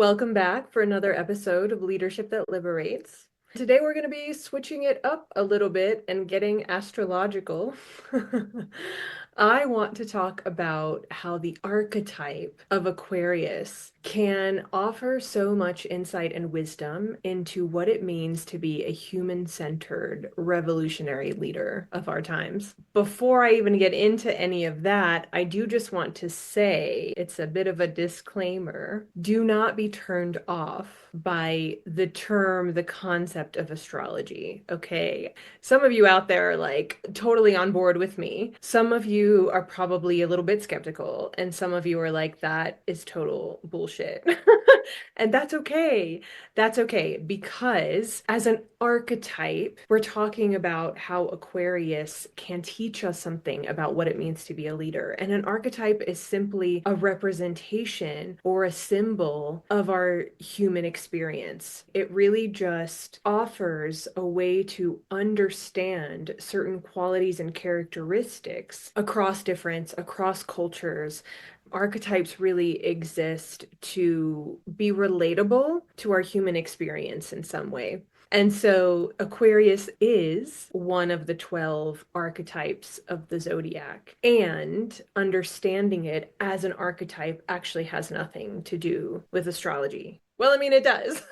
Welcome back for another episode of Leadership That Liberates. Today we're going to be switching it up a little bit and getting astrological. I want to talk about how the archetype of Aquarius can offer so much insight and wisdom into what it means to be a human-centered, revolutionary leader of our times. Before I even get into any of that, I do just want to say it's a bit of a disclaimer. Do not be turned off by the term, the concept of astrology. Okay. Some of you out there are like totally on board with me. Some of you are probably a little bit skeptical, and some of you are like, that is total bullshit. And that's okay. That's okay, because as an archetype, we're talking about how Aquarius can teach us something about what it means to be a leader. And an archetype is simply a representation or a symbol of our human experience. It really just offers a way to understand certain qualities and characteristics across difference, across cultures. Archetypes really exist to be relatable to our human experience in some way. And so Aquarius is one of the 12 archetypes of the Zodiac. And understanding it as an archetype actually has nothing to do with astrology. Well, I mean, it does.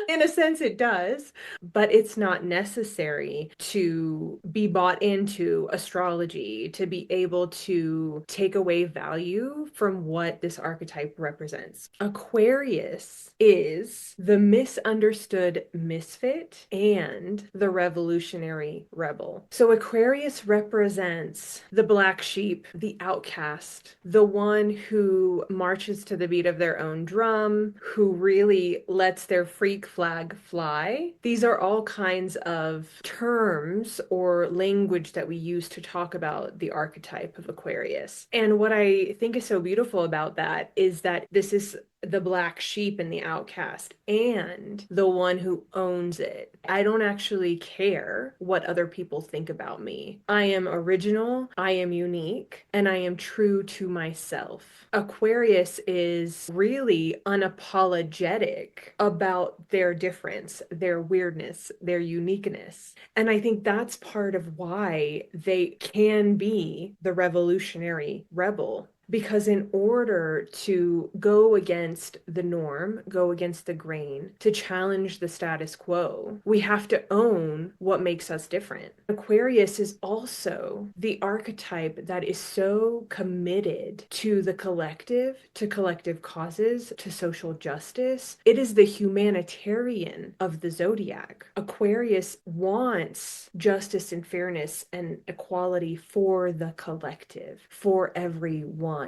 In a sense, it does, but it's not necessary to be bought into astrology to be able to take away value from what this archetype represents. Aquarius is the misunderstood misfit and the revolutionary rebel. So Aquarius represents the black sheep, the outcast, the one who marches to the beat of their own drum, who really lets their freak flag fly. These are all kinds of terms or language that we use to talk about the archetype of Aquarius. And what I think is so beautiful about that is that this is the black sheep and the outcast and the one who owns it. I don't actually care what other people think about me. I am original, I am unique, and I am true to myself. Aquarius is really unapologetic about their difference, their weirdness, their uniqueness. And I think that's part of why they can be the revolutionary rebel. Because in order to go against the norm, go against the grain, to challenge the status quo, we have to own what makes us different. Aquarius is also the archetype that is so committed to the collective, to collective causes, to social justice. It is the humanitarian of the Zodiac. Aquarius wants justice and fairness and equality for the collective, for everyone.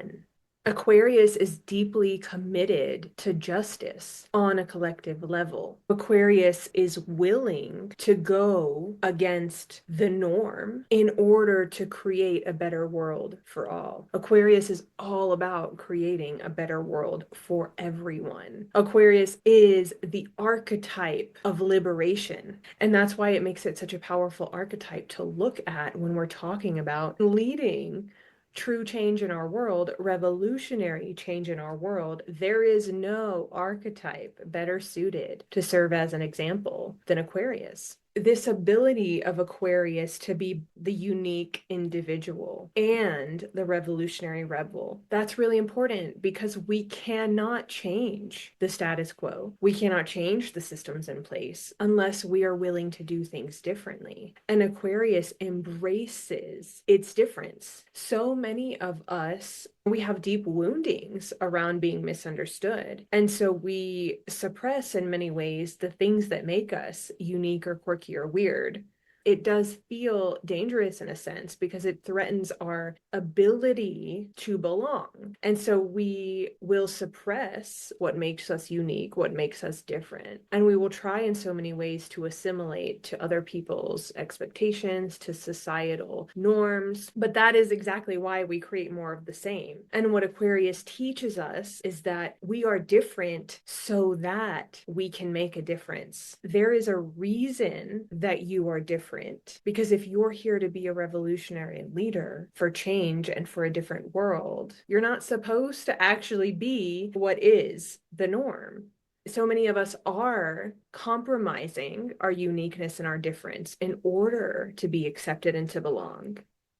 Aquarius is deeply committed to justice on a collective level. Aquarius is willing to go against the norm in order to create a better world for all. Aquarius is all about creating a better world for everyone. Aquarius is the archetype of liberation, and that's why it makes it such a powerful archetype to look at when we're talking about leading true change in our world, revolutionary change in our world. There is no archetype better suited to serve as an example than Aquarius. This ability of Aquarius to be the unique individual and the revolutionary rebel, that's really important because we cannot change the status quo. We cannot change the systems in place unless we are willing to do things differently. And Aquarius embraces its difference. So many of us, we have deep woundings around being misunderstood. And so we suppress in many ways the things that make us unique or quirky or weird. It does feel dangerous in a sense because it threatens our ability to belong. And so we will suppress what makes us unique, what makes us different. And we will try in so many ways to assimilate to other people's expectations, to societal norms. But that is exactly why we create more of the same. And what Aquarius teaches us is that we are different so that we can make a difference. There is a reason that you are different different. Because if you're here to be a revolutionary leader for change and for a different world, you're not supposed to actually be what is the norm. So many of us are compromising our uniqueness and our difference in order to be accepted and to belong.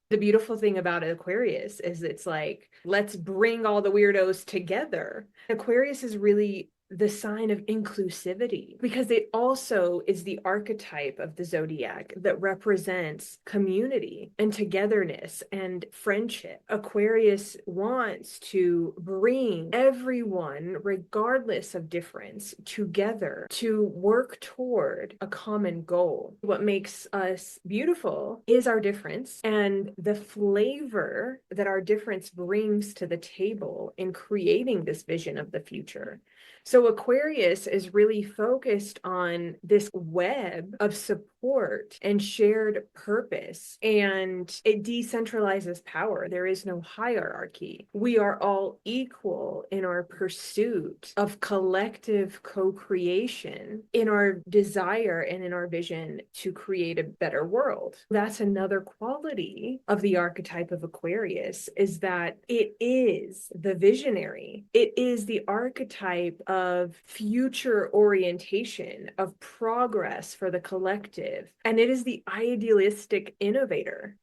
The beautiful thing about Aquarius is it's like, let's bring all the weirdos together. Aquarius is really the sign of inclusivity because it also is the archetype of the Zodiac that represents community and togetherness and friendship. Aquarius wants to bring everyone, regardless of difference, together to work toward a common goal. What makes us beautiful is our difference and the flavor that our difference brings to the table in creating this vision of the future. So Aquarius is really focused on this web of support and shared purpose, and it decentralizes power. There is no hierarchy. We are all equal in our pursuit of collective co-creation, in our desire and in our vision to create a better world. That's another quality of the archetype of Aquarius, is that it is the visionary. It is the archetype of future orientation, of progress for the collective, and it is the idealistic innovator.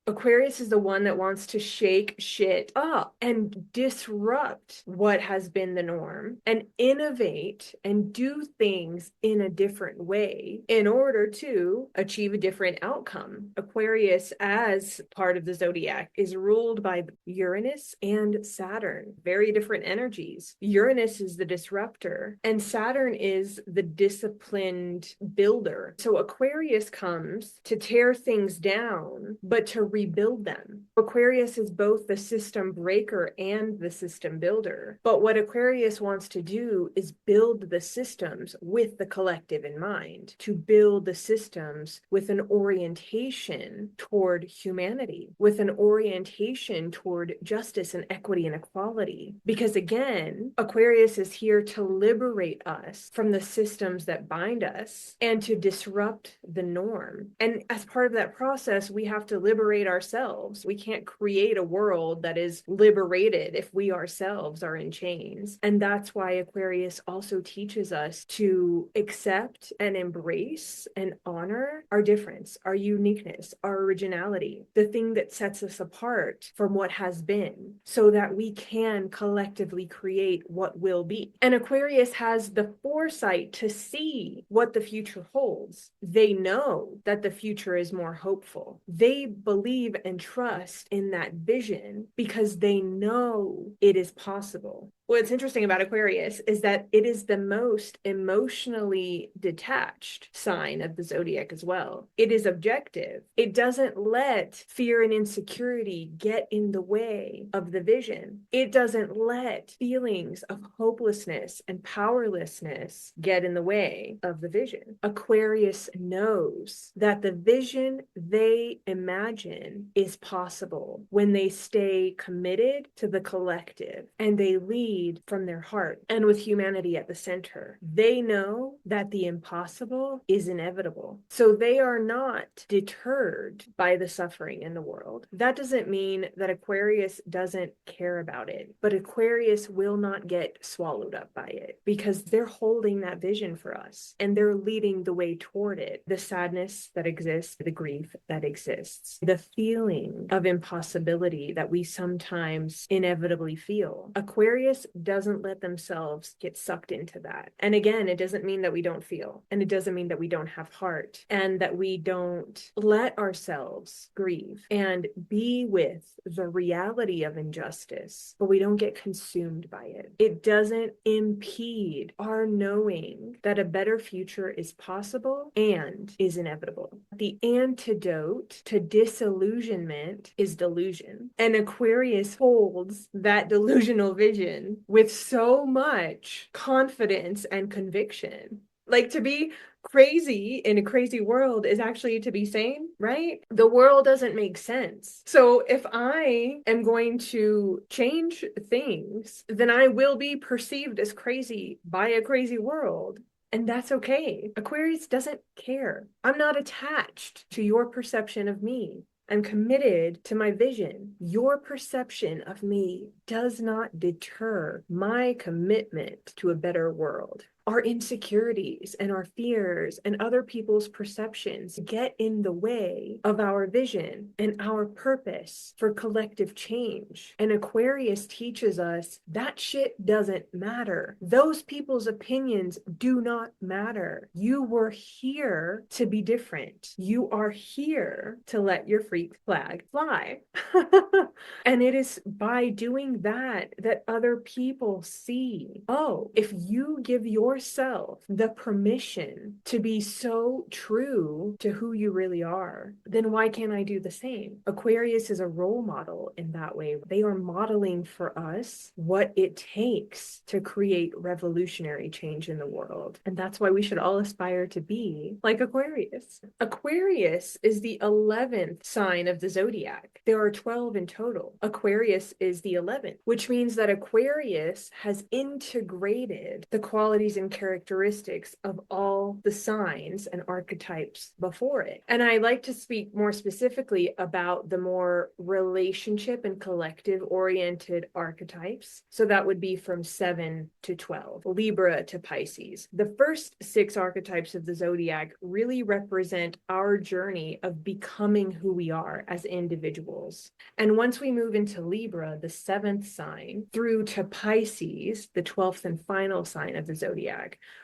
Aquarius is the one that wants to shake shit up and disrupt what has been the norm and innovate and do things in a different way in order to achieve a different outcome. Aquarius, as part of the Zodiac, is ruled by Uranus and Saturn, very different energies. Uranus is the disruptor and Saturn is the disciplined builder. So Aquarius comes to tear things down, but to rebuild them. Aquarius is both the system breaker and the system builder. But what Aquarius wants to do is build the systems with the collective in mind, to build the systems with an orientation toward humanity, with an orientation toward justice and equity and equality. Because again, Aquarius is here to liberate us from the systems that bind us and to disrupt the norm. And as part of that process, we have to liberate ourselves. We can't create a world that is liberated if we ourselves are in chains. And that's why Aquarius also teaches us to accept and embrace and honor our difference, our uniqueness, our originality, the thing that sets us apart from what has been, so that we can collectively create what will be. And Aquarius has the foresight to see what the future holds. They know that the future is more hopeful. They believe and trust in that vision because they know it is possible. What's interesting about Aquarius is that it is the most emotionally detached sign of the Zodiac as well. It is objective. It doesn't let fear and insecurity get in the way of the vision. It doesn't let feelings of hopelessness and powerlessness get in the way of the vision. Aquarius knows that the vision they imagine is possible when they stay committed to the collective and they lead from their heart and with humanity at the center. They know that the impossible is inevitable. So they are not deterred by the suffering in the world. That doesn't mean that Aquarius doesn't care about it, but Aquarius will not get swallowed up by it because they're holding that vision for us and they're leading the way toward it. The sadness that exists, the grief that exists, the feeling of impossibility that we sometimes inevitably feel. Aquarius doesn't let themselves get sucked into that. And again, it doesn't mean that we don't feel, and it doesn't mean that we don't have heart, and that we don't let ourselves grieve and be with the reality of injustice, but we don't get consumed by it. It doesn't impede our knowing that a better future is possible and is inevitable. The antidote to disillusionment is delusion. And Aquarius holds that delusional vision with so much confidence and conviction. Like, to be crazy in a crazy world is actually to be sane, right? The world doesn't make sense. So if I am going to change things, then I will be perceived as crazy by a crazy world. And that's okay. Aquarius doesn't care. I'm not attached to your perception of me. I'm committed to my vision. Your perception of me does not deter my commitment to a better world. Our insecurities and our fears and other people's perceptions get in the way of our vision and our purpose for collective change. And Aquarius teaches us that shit doesn't matter. Those people's opinions do not matter. You were here to be different. You are here to let your freak flag fly. And it is by doing that that other people see, oh, if you give yourself the permission to be so true to who you really are, then why can't I do the same? Aquarius is a role model in that way. They are modeling for us what it takes to create revolutionary change in the world. And that's why we should all aspire to be like Aquarius. Aquarius is the 11th sign of the zodiac. There are 12 in total. Aquarius is the 11th, which means that Aquarius has integrated the qualities and characteristics of all the signs and archetypes before it. And I like to speak more specifically about the more relationship and collective oriented archetypes. So that would be from 7 to 12, Libra to Pisces. The first 6 archetypes of the zodiac really represent our journey of becoming who we are as individuals. And once we move into Libra, the 7th sign, through to Pisces, the 12th and final sign of the zodiac,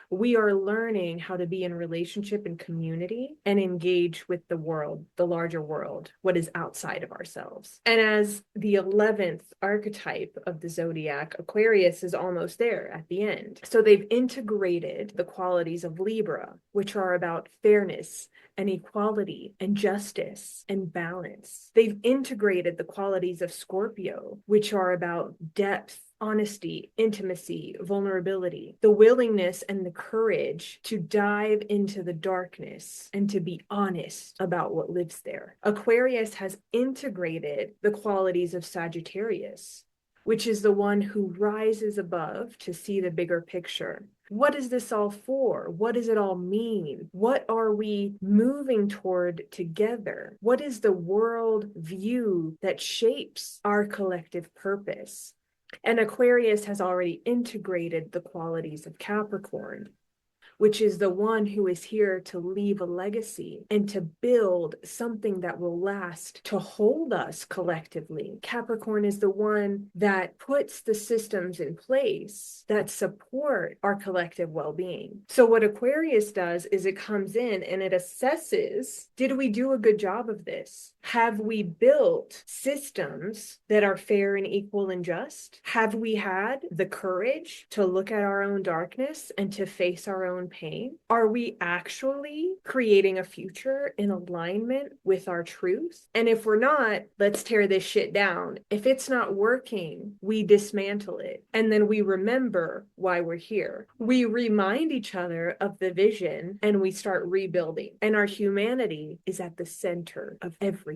we are learning how to be in relationship and community and engage with the world, the larger world, what is outside of ourselves. And as the 11th archetype of the zodiac, Aquarius is almost there at the end. So they've integrated the qualities of Libra, which are about fairness and equality and justice and balance. They've integrated the qualities of Scorpio, which are about depth, honesty, intimacy, vulnerability, the willingness and the courage to dive into the darkness and to be honest about what lives there. Aquarius has integrated the qualities of Sagittarius, which is the one who rises above to see the bigger picture. What is this all for? What does it all mean? What are we moving toward together? What is the world view that shapes our collective purpose? And Aquarius has already integrated the qualities of Capricorn, which is the one who is here to leave a legacy and to build something that will last, to hold us collectively. Capricorn is the one that puts the systems in place that support our collective well-being. So what Aquarius does is it comes in and it assesses, did we do a good job of this? Have we built systems that are fair and equal and just? Have we had the courage to look at our own darkness and to face our own pain? Are we actually creating a future in alignment with our truth? And if we're not, let's tear this shit down. If it's not working, we dismantle it. And then we remember why we're here. We remind each other of the vision and we start rebuilding. And our humanity is at the center of everything.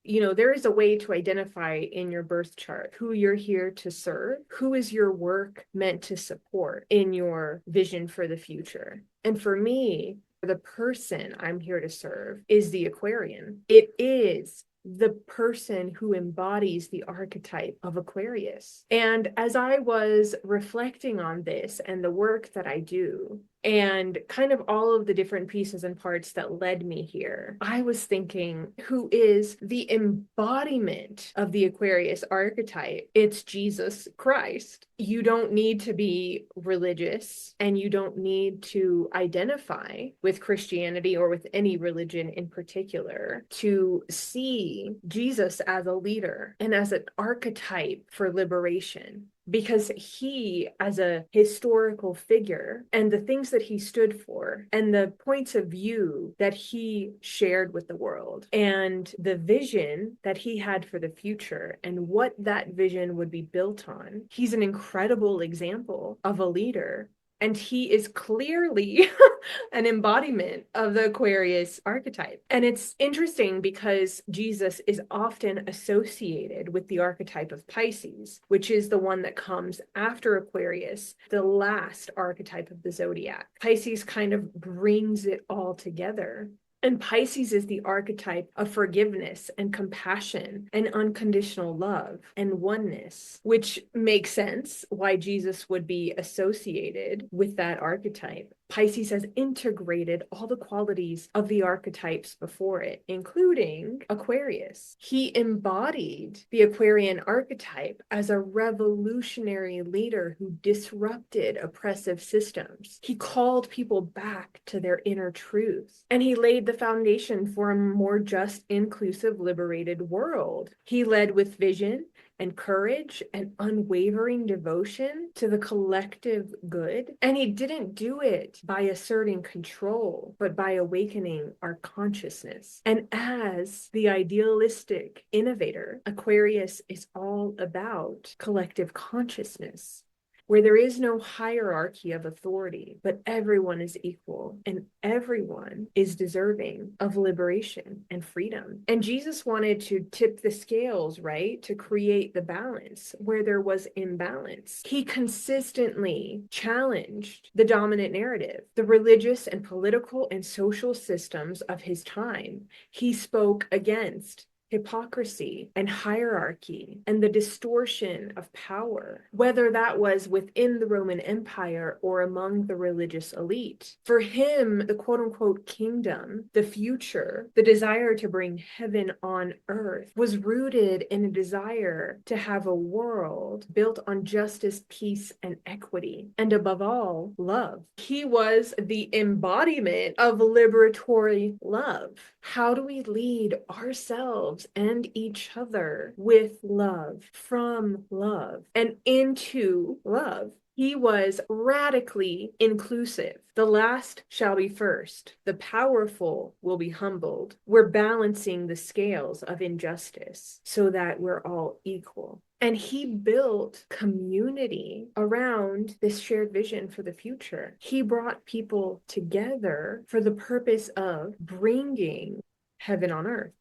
You know, there is a way to identify in your birth chart who you're here to serve, who is your work meant to support in your vision for the future. And for me, the person I'm here to serve is the Aquarian. It is the person who embodies the archetype of Aquarius. And as I was reflecting on this and the work that I do, and kind of all of the different pieces and parts that led me here, I was thinking, who is the embodiment of the Aquarius archetype? It's Jesus Christ. You don't need to be religious and you don't need to identify with Christianity or with any religion in particular to see Jesus as a leader and as an archetype for liberation. Because he, as a historical figure, and the things that he stood for, and the points of view that he shared with the world, and the vision that he had for the future, and what that vision would be built on, he's an incredible example of a leader. And he is clearly an embodiment of the Aquarius archetype. And it's interesting because Jesus is often associated with the archetype of Pisces, which is the one that comes after Aquarius, the last archetype of the zodiac. Pisces kind of brings it all together. And Pisces is the archetype of forgiveness and compassion and unconditional love and oneness, which makes sense why Jesus would be associated with that archetype. Pisces has integrated all the qualities of the archetypes before it, including Aquarius. He embodied the Aquarian archetype as a revolutionary leader who disrupted oppressive systems. He called people back to their inner truth, and he laid the foundation for a more just, inclusive, liberated world. He led with vision and courage and unwavering devotion to the collective good. And he didn't do it by asserting control, but by awakening our consciousness. And as the idealistic innovator, Aquarius is all about collective consciousness, where there is no hierarchy of authority, but everyone is equal and everyone is deserving of liberation and freedom. And Jesus wanted to tip the scales, right? To create the balance where there was imbalance. He consistently challenged the dominant narrative, the religious and political and social systems of his time. He spoke against hypocrisy and hierarchy and the distortion of power, whether that was within the Roman Empire or among the religious elite. For him, the quote unquote kingdom, the future, the desire to bring heaven on earth was rooted in a desire to have a world built on justice, peace, and equity, and above all, love. He was the embodiment of liberatory love. How do we lead ourselves and each other with love, from love, and into love? He was radically inclusive. The last shall be first. The powerful will be humbled. We're balancing the scales of injustice so that we're all equal. And he built community around this shared vision for the future. He brought people together for the purpose of bringing heaven on earth.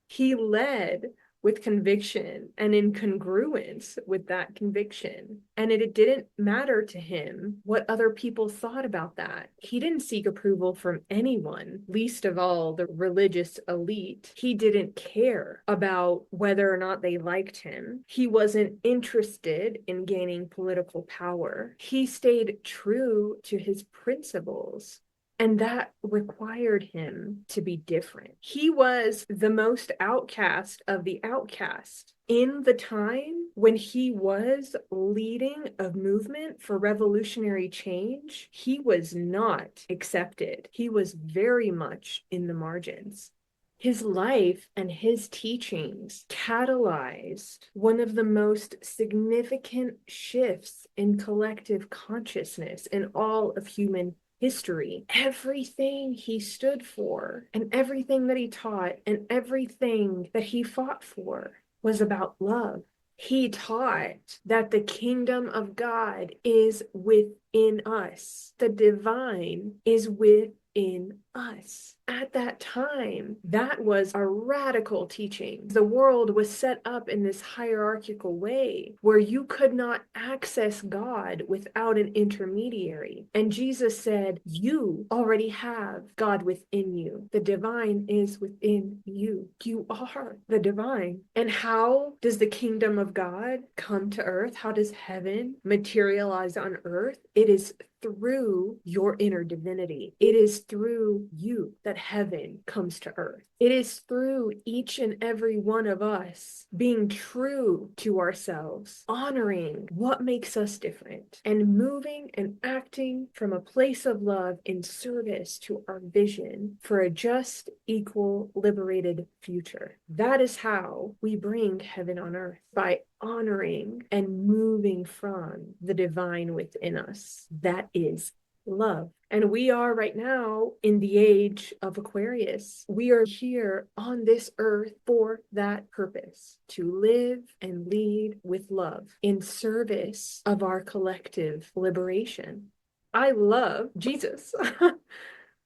He led with conviction and in congruence with that conviction. And it didn't matter to him what other people thought about that. He didn't seek approval from anyone, least of all the religious elite. He didn't care about whether or not they liked him. He wasn't interested in gaining political power. He stayed true to his principles. And that required him to be different. He was the most outcast of the outcast. In the time when he was leading a movement for revolutionary change, he was not accepted. He was very much in the margins. His life and his teachings catalyzed one of the most significant shifts in collective consciousness in all of human history. Everything he stood for and everything that he taught and everything that he fought for was about love. He taught that the kingdom of God is within us. The divine is within us. At that time, that was a radical teaching. The world was set up in this hierarchical way where you could not access God without an intermediary. And Jesus said, you already have God within you. The divine is within you. You are the divine. And how does the kingdom of God come to earth? How does heaven materialize on earth? It is through your inner divinity. It is through you that heaven comes to earth. It is through each and every one of us being true to ourselves, honoring what makes us different, and moving and acting from a place of love in service to our vision for a just, equal, liberated future. That is how we bring heaven on earth, by honoring and moving from the divine within us. That is love. And we are right now in the age of Aquarius. We are here on this earth for that purpose, to live and lead with love in service of our collective liberation. I love Jesus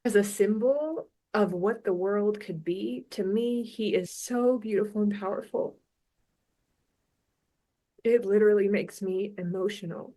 as a symbol of what the world could be. To me, he is so beautiful and powerful. It literally makes me emotional.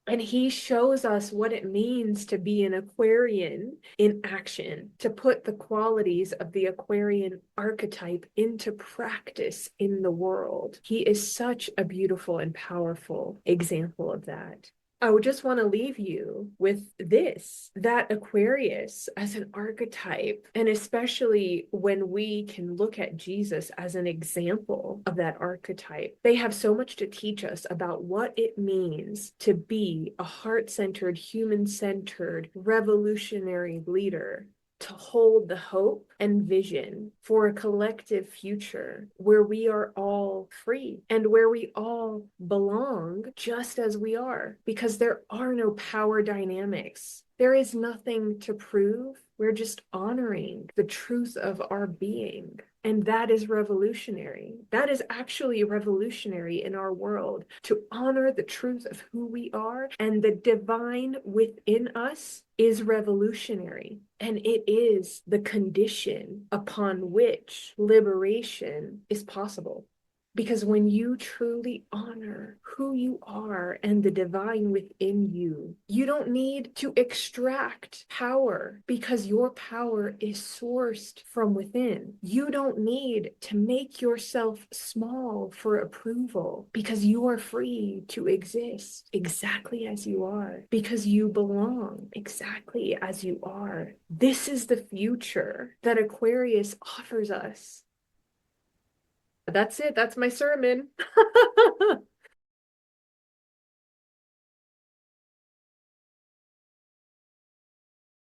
And he shows us what it means to be an Aquarian in action, to put the qualities of the Aquarian archetype into practice in the world. He is such a beautiful and powerful example of that. I would just want to leave you with this, that Aquarius as an archetype, and especially when we can look at Jesus as an example of that archetype. They have so much to teach us about what it means to be a heart-centered, human-centered, revolutionary leader, to hold the hope and vision for a collective future where we are all free and where we all belong just as we are, because there are no power dynamics. There is nothing to prove. We're just honoring the truth of our being. And that is revolutionary. That is actually revolutionary in our world, to honor the truth of who we are, and the divine within us is revolutionary. And it is the condition upon which liberation is possible. Because when you truly honor who you are and the divine within you, you don't need to extract power, because your power is sourced from within. You don't need to make yourself small for approval, because you are free to exist exactly as you are, because you belong exactly as you are. This is the future that Aquarius offers us. That's it. That's my sermon.